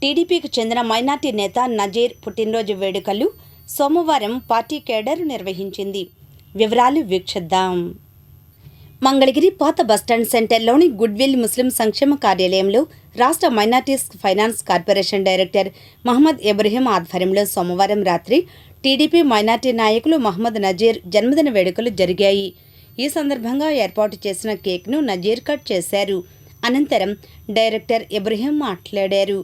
టీడీపీకి చెందిన మైనార్టీ నేత నజీర్ పుట్టినరోజు వేడుకలు సోమవారం పార్టీ కేడర్ నిర్వహించింది. వివరాలు వీక్షిద్దాం. మంగళగిరి పాత బస్టాండ్ సెంటర్లోని గుడ్విల్ ముస్లిం సంక్షేమ కార్యాలయంలో రాష్ట్ర minorities finance corporation director Mohammed Ibrahim ఆధ్వర్యంలో సోమవారం రాత్రి టీడీపీ మైనార్టీ నాయకులు మహమ్మద్ నజీర్ జన్మదిన వేడుకలు జరిగాయి. ఈ సందర్భంగా ఏర్పాటు చేసిన కేక్ను నజీర్ కట్ చేశారు. అనంతరం డైరెక్టర్ ఇబ్రహీం మాట్లాడారు.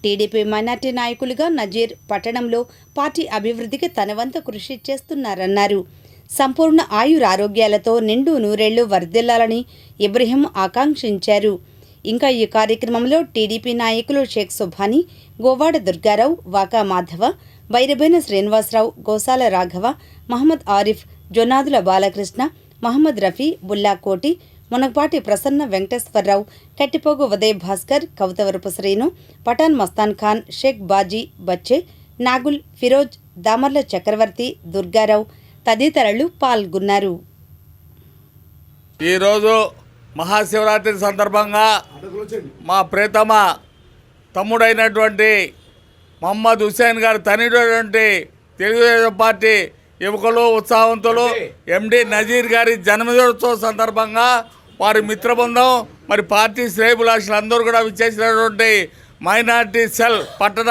టీడీపీ మైనార్టీ నాయకులుగా నజీర్ పట్టణంలో పార్టీ అభివృద్ధికి తన వంతు కృషి చేస్తున్నారన్నారు. సంపూర్ణ ఆయురారోగ్యాలతో నిండు నూరేళ్లు వర్ధిల్లాలని ఇబ్రహీం ఆకాంక్షించారు. ఇంకా ఈ కార్యక్రమంలో టీడీపీ నాయకులు షేక్ సుభాని, గోవాడ దుర్గారావు, వాకా మాధవ, బైరబైన శ్రీనివాసరావు, గోసాల రాఘవ, మహమ్మద్ ఆరిఫ్, జొనాదుల బాలకృష్ణ, మహమ్మద్ రఫీ, బుల్లా కోటి, మునగపాటి ప్రసన్న వెంకటేశ్వరరావు, కట్టిపోగు ఉదయ్ భాస్కర్, కవితవరపు శ్రీను, పఠాన్ మస్తాన్ ఖాన్, షేక్ బాజీ బచ్చే, నాగుల్, ఫిరోజ్, దామర్ల చక్రవర్తి, దుర్గారావు తదితరులు పాల్గొన్నారు. ఈరోజు మహాశివరాత్రి సందర్భంగా మా ప్రియతమ తమ్ముడైనటువంటి మహమ్మద్ హుస్సేన్ గారు తనయుడైనటువంటి తెలుగుదేశం పార్టీ యువకులు ఉత్సాహవంతులు ఎండి నజీర్ గారి జన్మదినోత్సవ సందర్భంగా వారి మిత్రబృందం మరి పార్టీ శ్రేయభిలాషులు అందరూ కూడా విచ్చేసినటువంటి మైనార్టీ సెల్ పట్టణ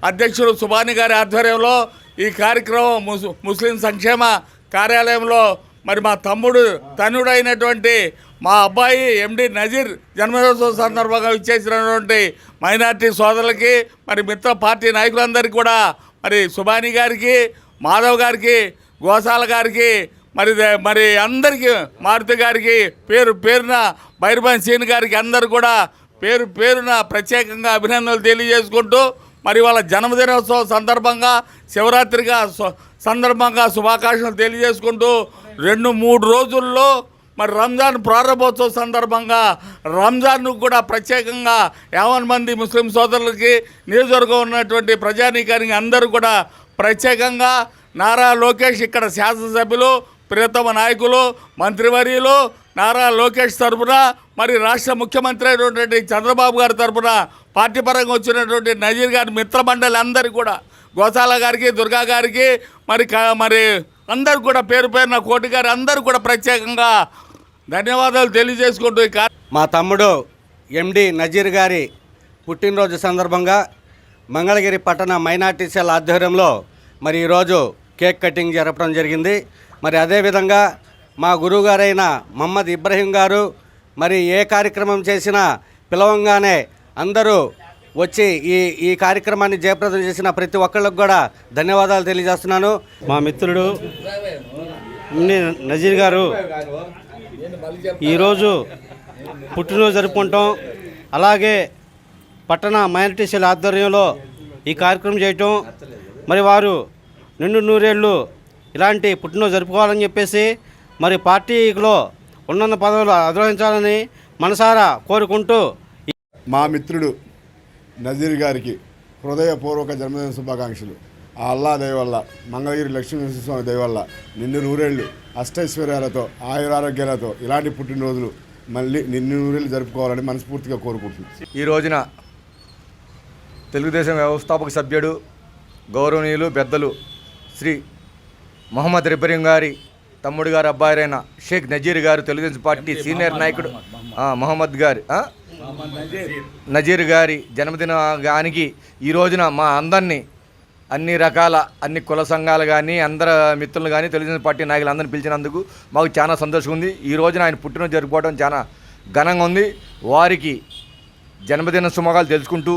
అధ్యక్షుడు సుబాని గారి ఆధ్వర్యంలో ఈ కార్యక్రమం ముస్లిం సంక్షేమ కార్యాలయంలో మరి మా తమ్ముడు తనుడైనటువంటి మా అబ్బాయి ఎండి నజీర్ జన్మదినోత్సవ సందర్భంగా విచ్చేసినటువంటి మైనార్టీ సోదరులకి మరి మిత్ర పార్టీ నాయకులందరికీ కూడా మరి సుబాని గారికి, మాధవ్ గారికి, గోసాల గారికి మరి అందరికీ, మారుతి గారికి, పేరున బైర్బాన్ సీన్ గారికి అందరు కూడా పేరున ప్రత్యేకంగా అభినందనలు తెలియజేసుకుంటూ మరి వాళ్ళ జన్మదినోత్సవం సందర్భంగా శివరాత్రిగా సందర్భంగా శుభాకాంక్షలు తెలియజేసుకుంటూ 2-3 రోజుల్లో మరి రంజాన్ ప్రారంభోత్సవ సందర్భంగా రంజాన్ను కూడా ప్రత్యేకంగా 50 మంది ముస్లిం సోదరులకి నియోజకవర్గం ఉన్నటువంటి ప్రజానీకానికి అందరూ కూడా ప్రత్యేకంగా నారా లోకేష్ ఇక్కడ శాసనసభ్యులు, ప్రియతమ నాయకులు, మంత్రివర్యులు నారా లోకేష్ తరఫున మరి రాష్ట్ర ముఖ్యమంత్రి అయినటువంటి చంద్రబాబు గారి తరఫున పార్టీ పరంగా వచ్చినటువంటి నజీర్ గారి మిత్రమండలి అందరికీ కూడా, గోసాల గారికి, దుర్గా గారికి మరి అందరూ కూడా పేరున కోటి గారి అందరూ కూడా ప్రత్యేకంగా ధన్యవాదాలు తెలియజేసుకుంటూ మా తమ్ముడు ఎండి నజీర్ గారి పుట్టినరోజు సందర్భంగా మంగళగిరి పట్టణ మైనార్టీ సెల్ ఆధ్వర్యంలో మరి ఈరోజు కేక్ కటింగ్ జరపడం జరిగింది. మరి అదేవిధంగా మా గురువుగారైన మహమ్మద్ ఇబ్రహీం గారు మరి ఏ కార్యక్రమం చేసినా పిలవంగానే అందరూ వచ్చి ఈ కార్యక్రమాన్ని జయప్రదం చేసిన ప్రతి ఒక్కళ్ళకు కూడా ధన్యవాదాలు తెలియజేస్తున్నాను. మా మిత్రుడు నజీర్ గారు ఈరోజు పుట్టినరోజు జరుపుకుంటాం. అలాగే పట్టణ మైనారిటీ సెల్ ఆధ్వర్యంలో ఈ కార్యక్రమం చేయటం, మరి వారు నిండు నూరేళ్ళు ఇలాంటి పుట్టినరోజు జరుపుకోవాలని చెప్పేసి మరి పార్టీలో ఉన్నత పదవులు అధిరోహించాలని మనసారా కోరుకుంటూ మా మిత్రుడు నజీర్ గారికి హృదయపూర్వక జన్మదిన శుభాకాంక్షలు. ఆ అల్లా దయ వల్ల, మంగళగిరి లక్ష్మీనరసింహస్వామి దయ వల్ల నిండు నూరేళ్ళు అష్టైశ్వర్యాలతో ఆయురారోగ్యాలతో ఇలాంటి పుట్టినరోజులు మళ్ళీ నిండు నూరేళ్ళు జరుపుకోవాలని మనస్ఫూర్తిగా కోరుకుంటున్నాను. ఈ రోజున తెలుగుదేశం వ్యవస్థాపక సభ్యుడు గౌరవనీయులు పెద్దలు శ్రీ మహమ్మద్ ఇబ్రహీం గారి తమ్ముడు గారి అబ్బాయిరైన షేక్ నజీర్ గారు, తెలుగుదేశం పార్టీ సీనియర్ నాయకుడు నజీర్ గారి జన్మదినానికి ఈ రోజున మా అందరినీ అన్ని రకాల అన్ని కుల సంఘాలు కానీ అందరు మిత్రులు కానీ తెలుగుదేశం పార్టీ నాయకులు అందరిని పిలిచినందుకు మాకు చాలా సంతోషంగా ఉంది. ఈ రోజున ఆయన పుట్టినరోజు జరుపుకోవడం చాలా ఘనంగా ఉంది. వారికి జన్మదిన శుభాకాంక్షలు తెలుసుకుంటూ